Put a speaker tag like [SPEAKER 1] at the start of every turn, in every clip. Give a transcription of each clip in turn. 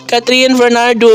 [SPEAKER 1] Catherine Bernardo,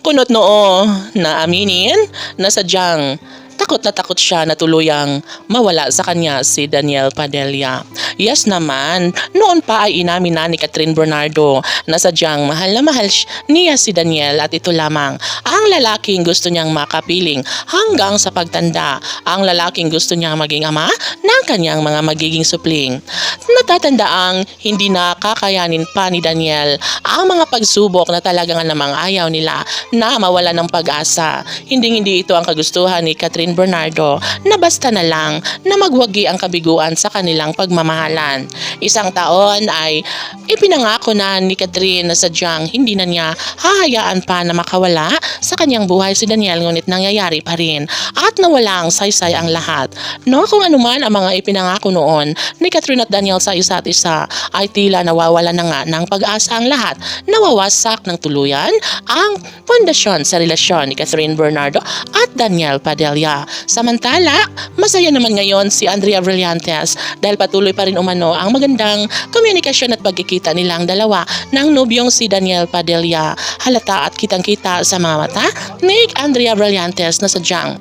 [SPEAKER 1] kunot noo na aminin na sadyang takot siya na tuluyang mawala sa kanya si Daniel Padilla. Yes naman, noon pa ay inamin na ni Catherine Bernardo na sadyang mahal na mahal niya si Daniel at ito lamang ang lalaking gusto niyang makapiling hanggang sa pagtanda. Ang lalaking gusto niyang maging ama ng kanyang mga magiging supling. Natatandaang hindi na kakayanin pa ni Daniel ang mga pagsubok na talagang namang ayaw nila na mawala ng pag-asa. Hindi ito ang kagustuhan ni Catherine Bernardo na basta na lang na magwagi ang kabiguan sa kanilang pagmamahalan. Isang taon ay ipinangako na ni Catherine na sadyang hindi na niya hahayaan pa na makawala sa kanyang buhay si Daniel, ngunit nangyayari pa rin at nawalang saysay ang lahat. No, kung anuman ang mga ipinangako noon ni Catherine at Daniel sa isa't isa ay tila nawawala na nga ng pag-asa ang lahat. Nawawasak ng tuluyan ang pundasyon sa relasyon ni Catherine Bernardo at Daniel Padilla. Samantala, masaya naman ngayon si Andrea Brillantes dahil patuloy pa rin umano ang magandang komunikasyon at pagkikita nilang dalawa ng nobyong si Daniel Padilla. Halata at kitang-kita sa mga mata ni Andrea Brillantes na sadyang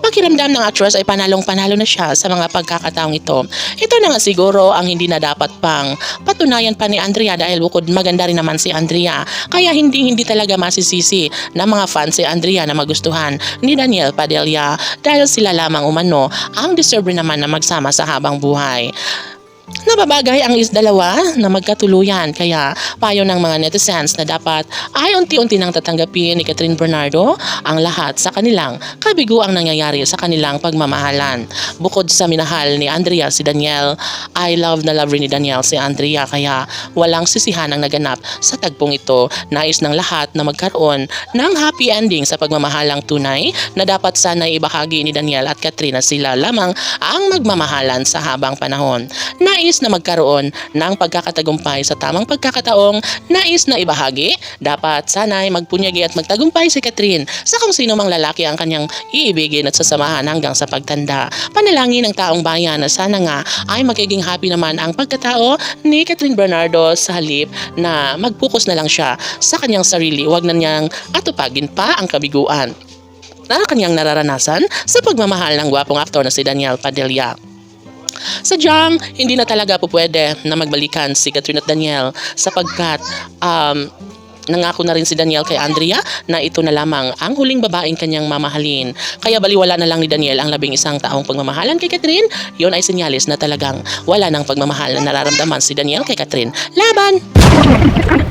[SPEAKER 1] pakiramdam ng actress ay panalong-panalo na siya sa mga pagkakataong ito. Ito na nga siguro ang hindi na dapat pang patunayan pa ni Andrea dahil bukod maganda rin naman si Andrea. Kaya hindi talaga masisisi ng mga fans si Andrea na magustuhan ni Daniel Padilla dahil sila lamang umano ang deserve naman na magsama sa habang buhay. Nababagay ang dalawa na magkatuluyan, kaya payo ng mga netizens na dapat ay unti-unti nang tatanggapin ni Catherine Bernardo ang lahat sa kanilang kabiguang nangyayari sa kanilang pagmamahalan. Bukod sa minahal ni Andrea si Daniel, I love na love rin ni Daniel si Andrea, kaya walang sisihan ang naganap sa tagpong ito. Nais ng lahat na magkaroon ng happy ending sa pagmamahalang tunay na dapat sana ibahagi ni Daniel at Catherine na sila lamang ang magmamahalan sa habang panahon. Nais na magkaroon ng pagkakatagumpay sa tamang pagkakataong nais na ibahagi. Dapat sana'y magpunyagi at magtagumpay si Catherine sa kung sino mang lalaki ang kanyang iibigin at sasamahan hanggang sa pagtanda. Panalangin ng taong bayan na sana nga ay magiging happy naman ang pagkatao ni Catherine Bernardo sa halip na mag-focus na lang siya sa kanyang sarili. Huwag na niyang atupagin pa ang kabiguan na kanyang nararanasan sa pagmamahal ng gwapong aktor na si Daniel Padilla. Sadyang hindi na talaga po pwede na magbalikan si Catherine at Daniel sapagkat nangako na rin si Daniel kay Andrea na ito na lamang ang huling babaeng kanyang mamahalin. Kaya baliwala na lang ni Daniel ang 11 taong pagmamahalan kay Catherine. Yun ay sinyalis na talagang wala ng pagmamahal na nararamdaman si Daniel kay Catherine. Laban!